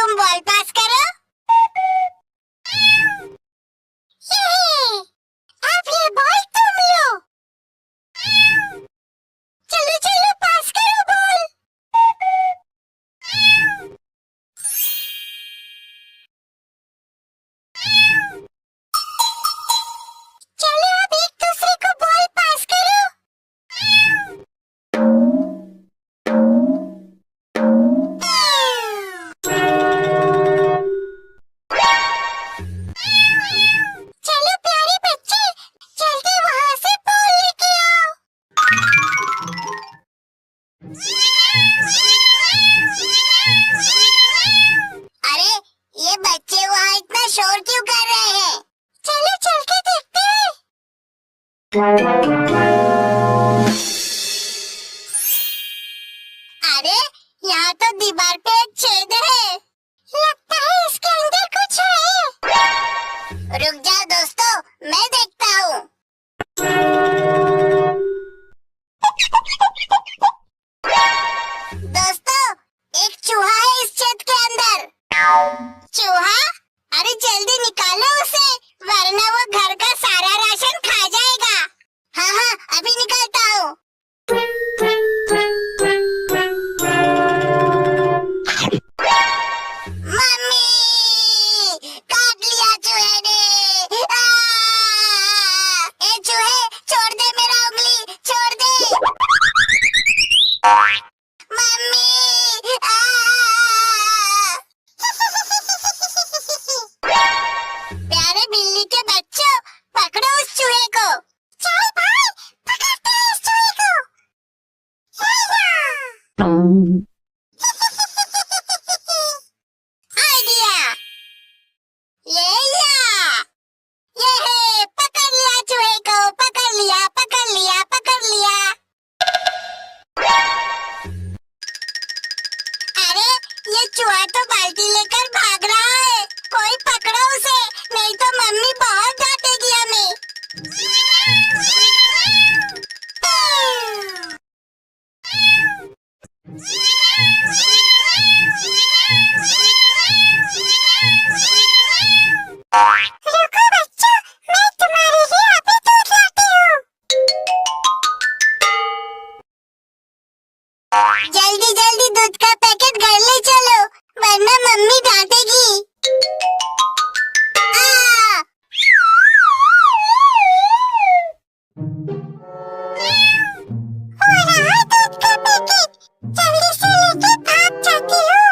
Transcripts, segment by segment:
तुम ball pass करो। ये अब ये बॉल तुम लो। चलो चलो पास करो बॉल। चलो अब एक दूसरे को बॉल पास करो। चलो प्यारे बच्चे, जल्दी वहां से बॉल लेके आओ। अरे ये बच्चे वहाँ इतना शोर क्यों कर रहे हैं? चलो चल के देखते हैं। अरे यहाँ तो दीवार पे एक छेद है। लगता है इसके अंदर कुछ है। रुक जाओ दोस्तों, मैं देखता हूँ। दोस्तों, एक चूहा है इस छेद के अंदर। चूहा? अरे जल्दी निकालो उसे, वरना वो घर का सारा राशन खा जाएगा। हाँ हाँ, अभी निकालता हूँ। मम्मी, काट लिया चूहे ने। ए चूहे, छोड़ दे मेरा उंगली, छोड़ दे। मम्मी, प्यारे बिल्ली के बच्चों, पकड़ो उस चूहे को। चल भाई, पकड़ते हैं इस चूहे को। आइडिया, ये है, पकड़ लिया चूहे को, पकड़ लिया, पकड़ लिया, पकड़ लिया। अरे ये चूहा तो बाल्टी लेकर भाग रहा है। कोई पकड़ो उसे, नहीं तो मम्मी बहुत डांटेगी हमें। रुको बच्चों, मैं तुम्हारे लिए अभी दूध लाती हूँ। जल्दी जल्दी दूध का पैकेट घर ले चलो, वरना मम्मी डांटेगी। हो रहा दूध का पैकेट, जल्दी से लेके भाग जाती हूँ।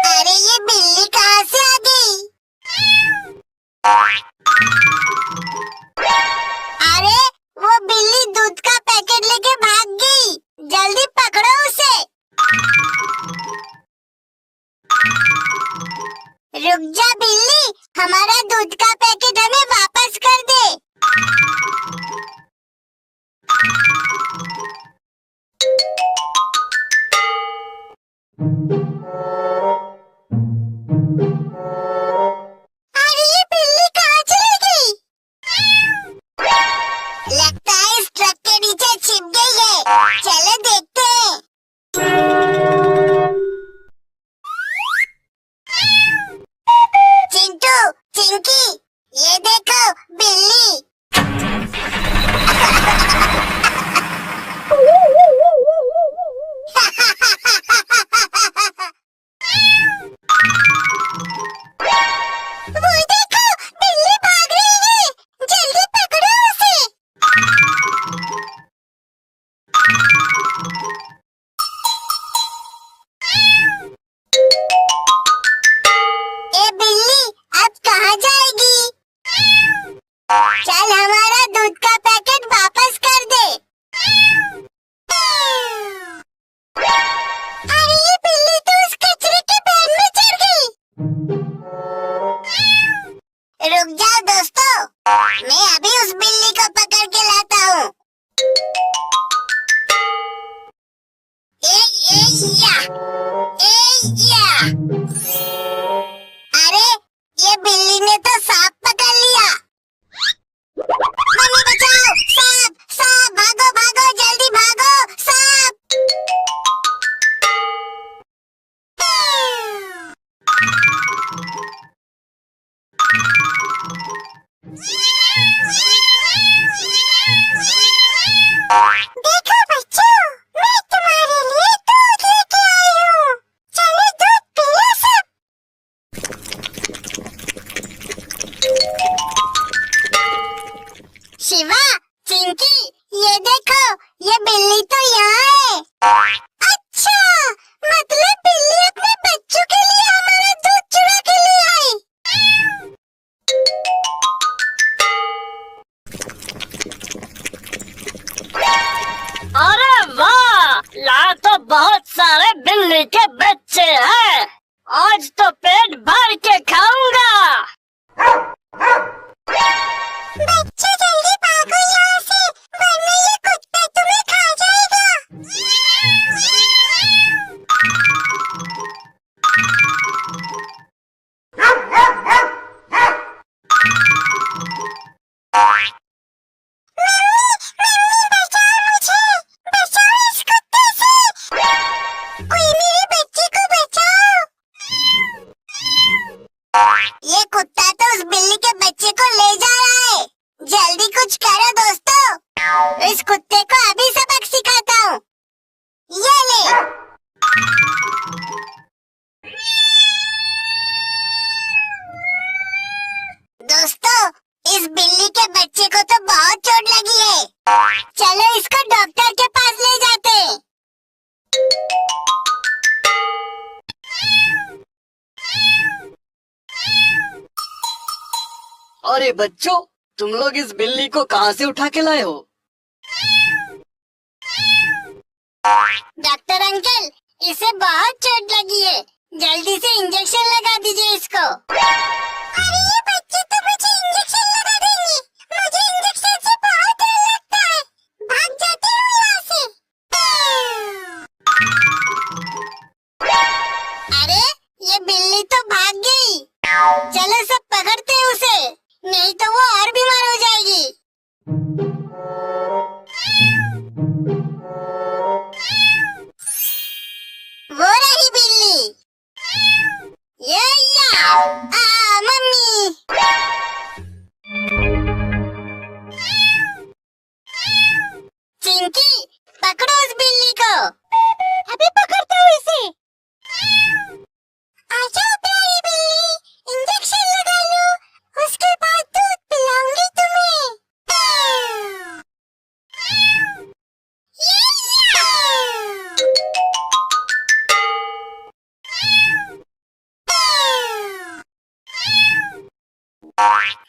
अरे ये बिल्ली कहाँ से आ गई? अरे वो बिल्ली दूध का पैकेट लेके भाग गई। जल्दी पकड़ो उसे। रुक जा बिल्ली, हमारा दूध का पैकेट हमें वापस कर दे। अरे ये बिल्ली कहाँ चली गई? लगता है इस ट्रक के नीचे छिप गई है। चलो देखते हैं। चिंटू, चिंकी, ये देखो बिल्ली। वो देखो, बिल्ली भाग रही है। जल्दी पकड़ो उसे। ए बिल्ली, अब कहाँ जाएगी? चल हमारा दूध का पैकेट वापस कर दे। अरे ये बिल्ली तो उस कचरे के बैग में चढ़ गई। रुक जाओ दोस्तों, मैं अभी उस बिल्ली को पकड़ के लाता हूँ। अरे ये बिल्ली ने तो सांप पकड़ लिया। मम्मी बचाओ, सांप, सांप, भागो भागो। शिवा, चिंकी, ये देखो, ये बिल्ली तो यहाँ है। अच्छा, मतलब बिल्ली अपने बच्चों के लिए हमारा दूध चुरा के ले आई। अरे वाह, यहाँ तो बहुत सारे बिल्ली के बच्चे हैं। आज तो पेट भर के खाऊंगा। बच्चे जल्दी भागो यहाँ से, वरना ये कुत्ता तुम्हें खा जाएगा। ये कुत्ता तो उस बिल्ली के बच्चे को ले जा रहा है। जल्दी कुछ करो दोस्तों, इस कुत्ते को अभी सबक सिखाता हूँ। ये ले। दोस्तों, इस बिल्ली के बच्चे को तो बहुत चोट लगी है। चलो इसको डॉक्टर के पास ले जाते हैं। अरे बच्चों, तुम लोग इस बिल्ली को कहाँ से उठा के लाए हो? डॉक्टर अंकल, इसे बहुत चोट लगी है, जल्दी से इंजेक्शन लगा दीजिए इसको। अरे ये बच्चे तो मुझे इंजेक्शन लगा देंगे, मुझे इंजेक्शन से बहुत डर लगता है, भाग जाती हूँ यहाँ से। अरे ये बिल्ली तो भाग गई। चलो सब पकड़ते हैं उसे, नहीं तो वो और बीमार हो जाएगी। वो रही बिल्ली। ये या, मम्मी। चिंकी, पकड़ो उस बिल्ली को। अभी पकड़ता हूँ इसे। आजा प्यारी बिल्ली, इंजेक्शन लगा लो, उसके बाद दूध पिलाऊंगी तुम्हें।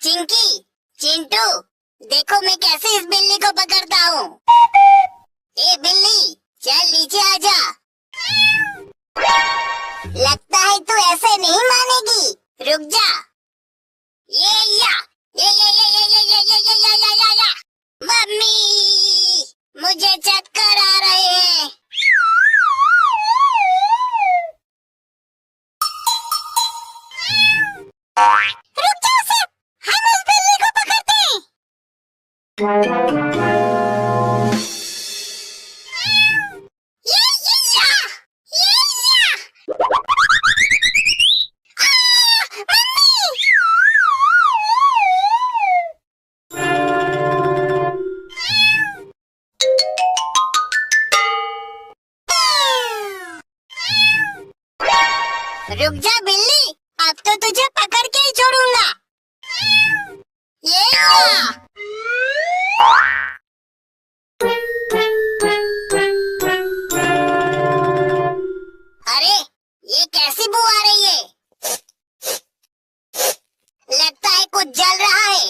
चिंकी, चिंटू, देखो मैं कैसे इस बिल्ली को पकड़ता हूँ। ए बिल्ली, चल नीचे आजा। लगता है तू ऐसे नहीं मानेगी, रुक जा। ये या, ये। मम्मी, मुझे चक्कर आ रहे हैं। रुक जाओ सब, हम उस बिल्ली को पकड़ते हैं। रुक जा बिल्ली, अब तो तुझे पकड़ के ही छोड़ूंगा। ये या। अरे ये कैसी बू आ रही है? लगता है कुछ जल रहा है।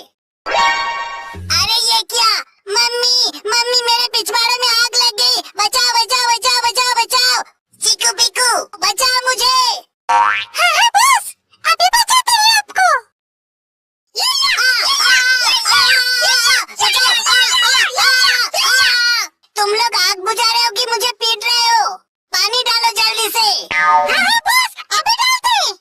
अरे ये क्या? मम्मी, मम्मी, मेरे पिछवाड़े में आग लग गई, बचाओ बचाओ बचाओ बचाओ बचाओ। चीकू पीकू, बचाओ मुझे। हाँ बॉस, अभी बचाते हैं आपको। तुम लोग आग बुझा रहे हो कि मुझे पीट रहे हो? पानी डालो जल्दी से। हाँ बॉस, अभी डालते हैं।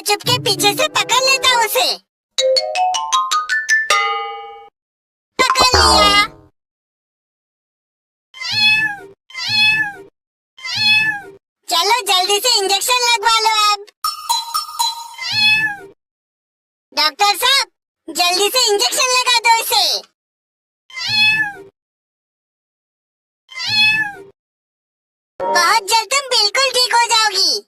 चुप के पीछे से पकड़ लेता हूँ उसे। पकड़ लिया। चलो जल्दी से इंजेक्शन लगवा लो अब। डॉक्टर साहब जल्दी से इंजेक्शन लगा दो इसे। बहुत जल्द तुम बिल्कुल ठीक हो जाओगी।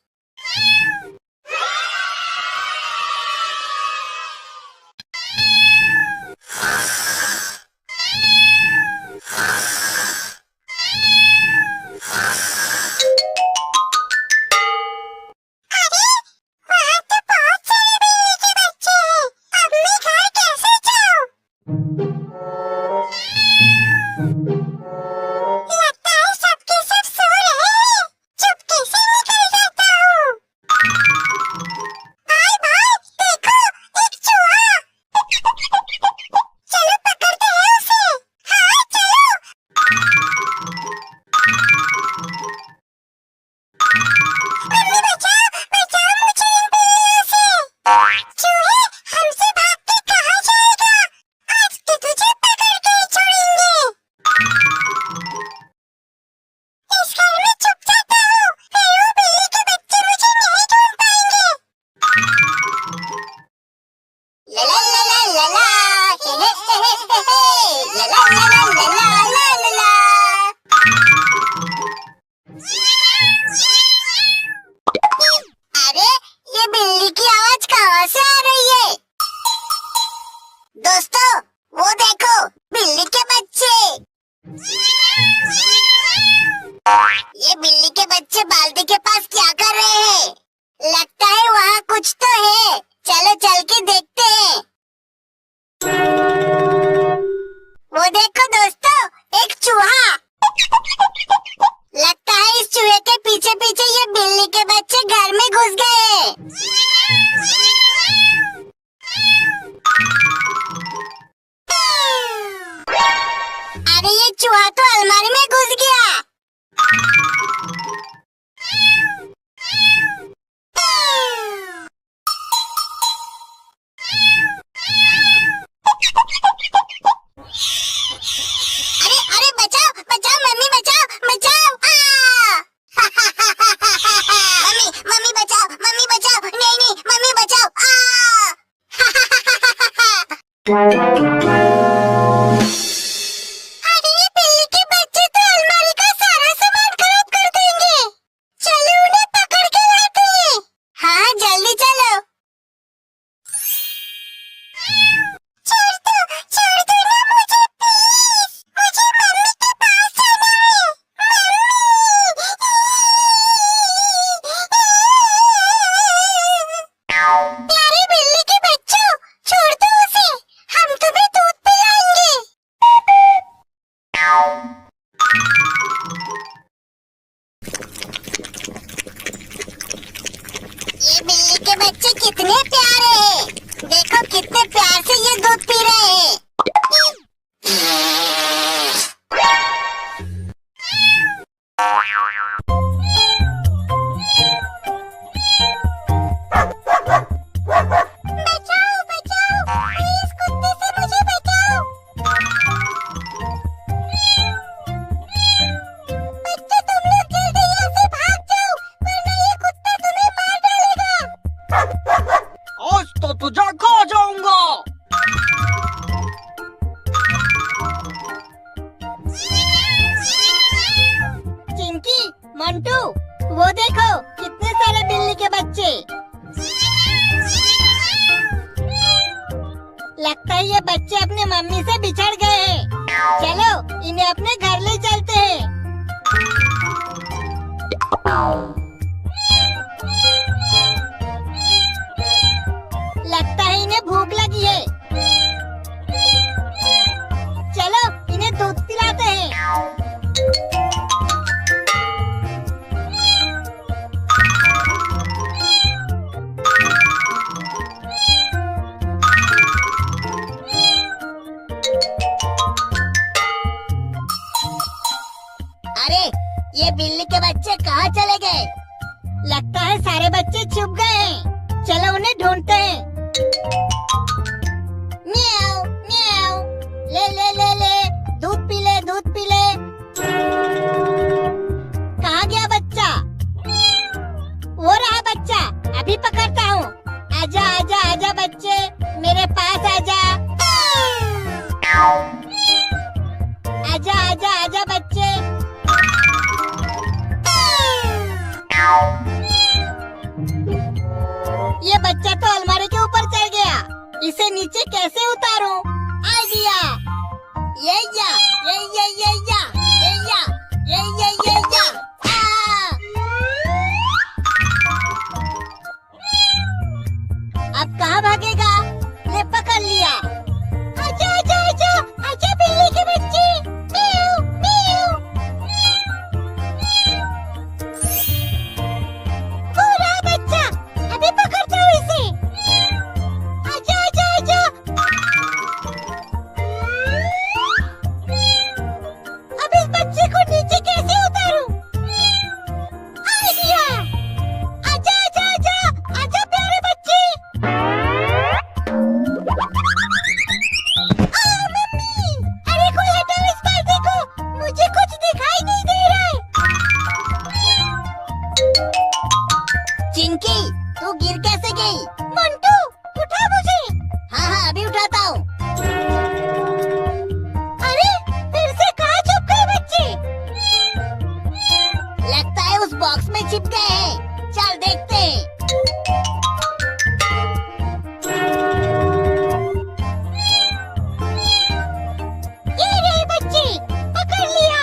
अरे ये बिल्ली की आवाज कहाँ से आ रही है? दोस्तों वो देखो बिल्ली के बच्चे। ये बिल्ली के बच्चे बाल्टी के पास क्या कर रहे हैं? लगता है वहाँ कुछ तो है। चलो चल के देखते हैं। वो देखो दोस्तों एक चूहा। लगता है इस चूहे के पीछे पीछे ये बिल्ली के बच्चे घर में घुस गए। अरे ये चूहा तो अलमारी में घुस गया। अरे अरे बचाओ बचाओ मम्मी बचाओ बचाओ। मम्मी बचाओ मम्मी बचाओ। नहीं नहीं मम्मी बचाओ। अरे ये बिल्ली के बच्चे तो अलमारी का सारा सामान खराब कर देंगे। चलो उन्हें पकड़ के लाते हैं। हाँ जल्दी चलो। छोड़ दो ना मुझे प्लीज। मुझे मम्मी के पास जाना है। प्यारे बिल्ली के बच्चों छोड़ दो उसे। हम तुम्हें दूध पिलाएंगे। ये बिल्ली के बच्चे कितने प्यारे हैं। देखो कितने प्यार से ये दूध पी रहे हैं। बचाओ बचाओ प्लीज कुत्ते से मुझे बचाओ। बच्चों तुम लोग जल्दी यहाँ से भाग जाओ वरना ये कुत्ता तुम्हें मार डालेगा। आज तो तुझे खा जाऊंगा। चिंकी मंटू वो देखो कितने सारे बिल्ली के बच्चे। लगता है ये बच्चे अपने मम्मी से बिछड़ गए हैं। चलो इन्हें अपने घर ले चलते हैं। लगता है इन्हें भूख लगी है। चलो इन्हें दूध पिलाते हैं। अरे ये बिल्ली के बच्चे कहाँ चले गए? लगता है सारे बच्चे छुप गए हैं। चलो उन्हें ढूंढते हैं। म्याऊ म्याऊ, ले ले ले ले, दूध पी ले, दूध पी ले। कहाँ गया बच्चा? वो रहा बच्चा, अभी पकड़ता हूँ। आजा आजा आजा बच्चे, मेरे पास आजा। आजा आजा आजा बच्चे। ये बच्चा तो अलमारी के ऊपर चढ़ गया, इसे नीचे कैसे उतारूं? आइडिया, ये या, ये या, ये या, ये या, ये या, ये या। अब कहाँ भागेगा? ले पकड़ लिया। आजा आजा आजा आजा बिल्ली के बच्चे। म्याऊ म्याऊ। वो रहा बच्चा, अभी पकड़ता हूँ इसे। आजा आजा आजा। अब इस बच्चे को नीचे कैसे उतारूं? आइडिया, आजा आजा आजा आजा प्यारे बच्चे। मम्मी, अरे कोई हटाओ इस पर्दे को, मुझे कुछ दिखाई नहीं दे रहा है। चिंकी, तू गिर कैसे गई? मंटू, उठा मुझे। हाँ हाँ अभी उठाता हूँ। अरे फिर से कहाँ छुप गए बच्चे? लगता है उस बॉक्स में छिप गए हैं। चल देखते हैं। ये रहे बच्चे, पकड़ लिया।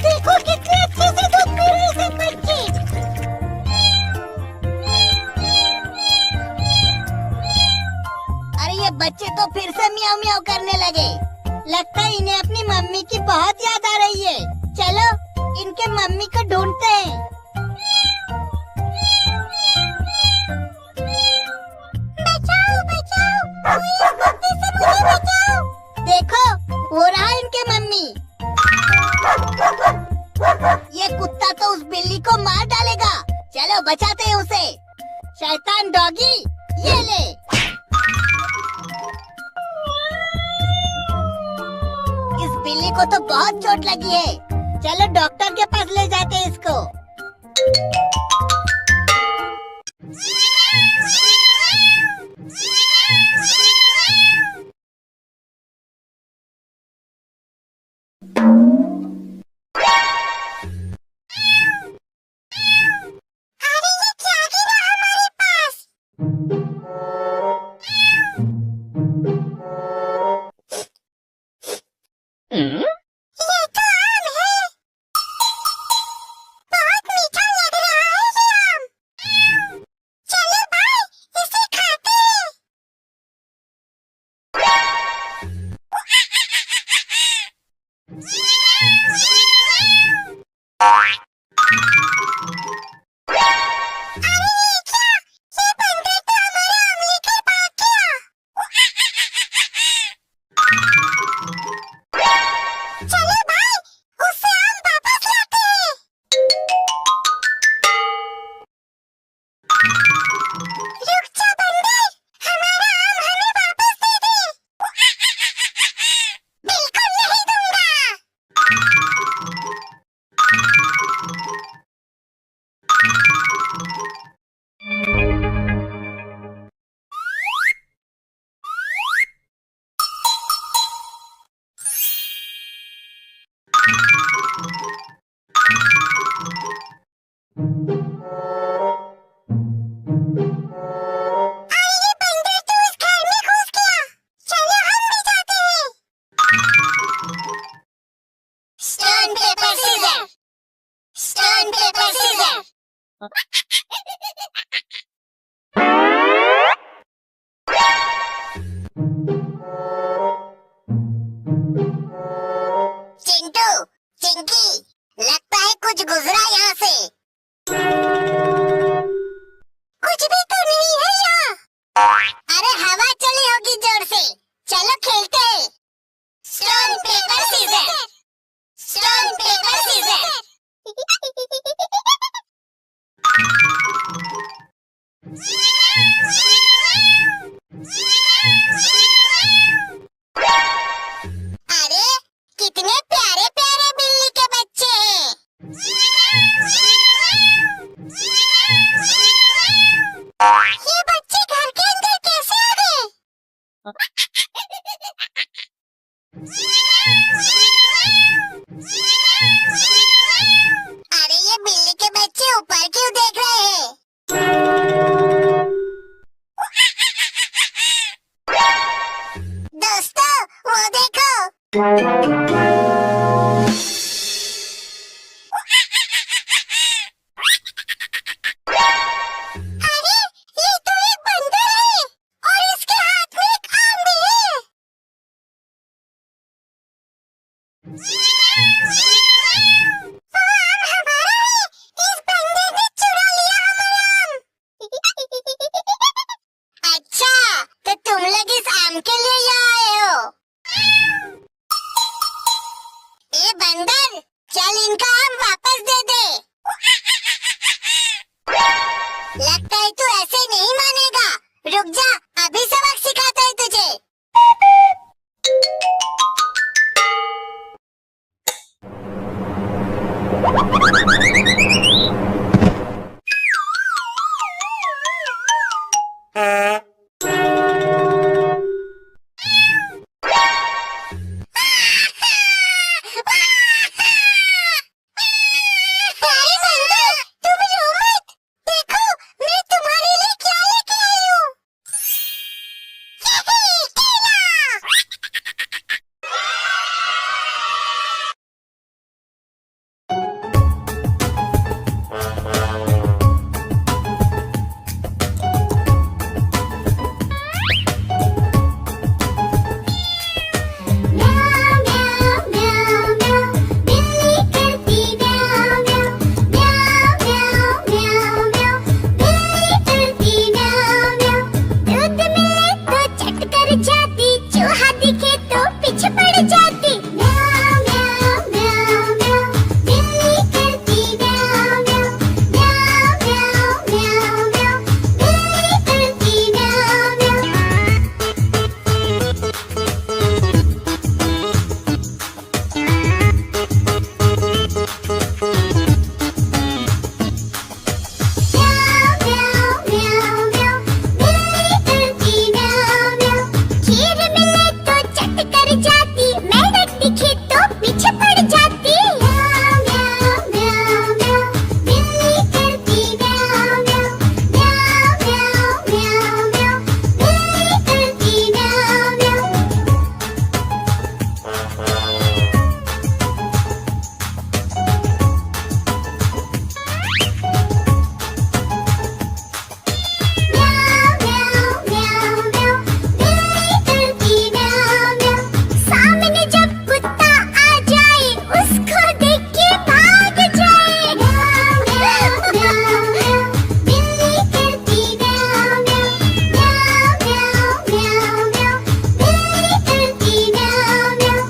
देखो कितने अच्छे से दूध पी रहे हैं बच्चे। अरे ये बच्चे तो फिर से म्याऊ म्याऊ करने लगे। लगता है इन्हें अपनी मम्मी की बहुत याद आ रही है। चलो इनके मम्मी को ढूंढते हैं। बचाओ बचाओ, कोई इस कुत्ते से मुझे बचाओ। देखो वो रहा इनके मम्मी। ये कुत्ता तो उस बिल्ली को मार डालेगा। चलो बचाते हैं उसे। शैतान डॉगी, ये ले। इस बिल्ली को तो बहुत चोट लगी है। चलो डॉक्टर के पास ले जाते हैं इसको। अरे ये क्या गिरा हमारे पास? ये तो आम है। बहुत मीठा लग रहा है ये आम। चलो भाई इसे खाते हैं। अरे ये क्या? ये बंदर तो हमारा आम लेकर भाग गया। चलो भाई उसे आम वापस लाते हैं। रुक जा बंदर, हमारा आम हमें वापस दे दे। बिल्कुल नहीं दूंगा। अरे ये बंदर तो इस घर में घुस गया। चलो हम भी जाते हैं। Stone paper scissor, stone paper scissor. Chintu, Chinki, लगता है कुछ गुजरा यहाँ से। कुछ भी तो नहीं है यहाँ। अरे हवा चली होगी जोर से। चलो खेलते हैं। Stone paper scissor, stone paper scissor. अरे ये तो एक बंदर है और इसके हाथ में एक आम भी है। वो आम हमारा है, इस बंदर ने चुरा लिया हमारा आम। अच्छा, तो तुम लोग इस आम के लिए यहाँ आए हो? ए बंदर, चल इनका आम वापस दे दे। लगता है तू ऐसे नहीं मानेगा। रुक जा, अभी सबक सिखाता है तुझे। अरे बंदर, तुम रो मत। देखो, मैं तुम्हारे लिए क्या लेके आई हूँ। केला। म्याऊ म्याऊ म्याऊ म्याऊ, बिल्ली करती म्याऊ म्याऊ। म्याऊ म्याऊ म्याऊ म्याऊ, बिल्ली करती म्याऊ म्याऊ। दूध मिले तो चट कर जाती, चूहा दिखे तो पीछे पड़ जाती। म्याऊ म्याऊ म्याऊ म्याऊ, बिल्ली करती म्याऊ म्याऊ। म्याऊ म्याऊ म्याऊ म्याऊ, बिल्ली करती म्याऊ म्याऊ। म्याऊ म्याऊ म्याऊ म्याऊ, बिल्ली करती म्याऊ म्याऊ। खीर मिले तो चट कर जाती, मेंढक दिखे तो पीछे पड़ जाती। म्याऊ म्याऊ म्याऊ म्याऊ, बिल्ली करती म्याऊ म्याऊ। म्याऊ म्याऊ म्याऊ म्याऊ, बिल्ली करती म्याऊ म्याऊ। म्याऊ म्याऊ म्याऊ म्याऊ, बिल्ली करती म्याऊ म्याऊ। सामने जब कुत्ता आ जाए, उसको देख के भाग जाए। म्याऊ म्याऊ म्याऊ म्याऊ, बिल्ली करती म्याऊ म्याऊ। म्याऊ म्याऊ म्याऊ म्याऊ, बिल्ली करती म्याऊ म्याऊ।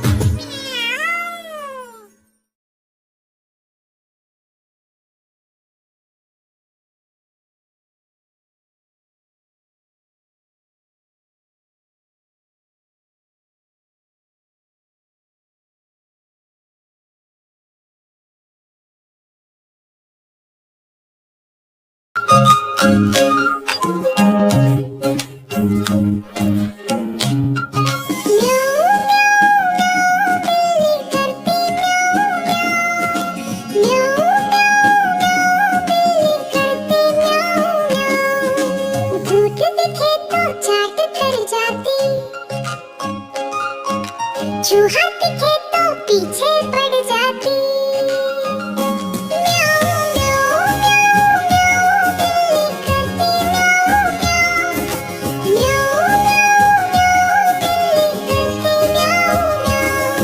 भूख दिखे तो चाट कर जाती, चूहा दिखे तो पीछे पड़ जाती। म्याऊ म्याऊ म्याऊ म्याऊ, बिल्ली करती म्याऊ म्याऊ। म्याऊ म्याऊ म्याऊ, बिल्ली करती म्याऊ म्याऊ।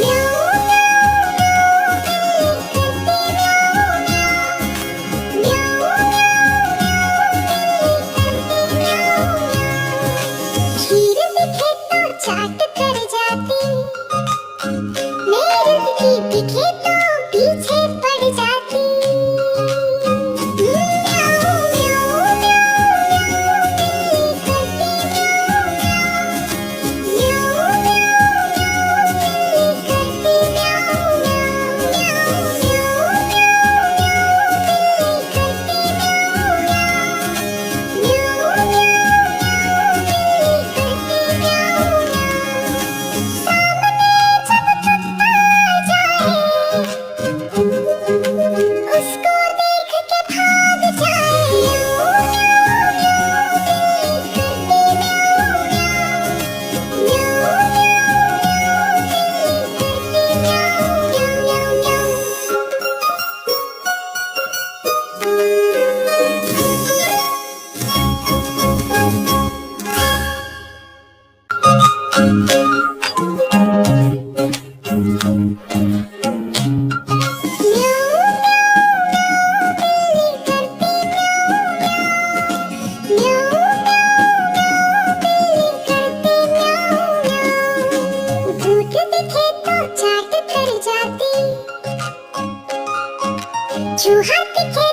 म्याऊ म्याऊ म्याऊ, बिल्ली करती म्याऊ म्याऊ। म्याऊ खीर दिखे तो चाट कर जाती, दिखे तो चाट कर जाती, चूहा दिखे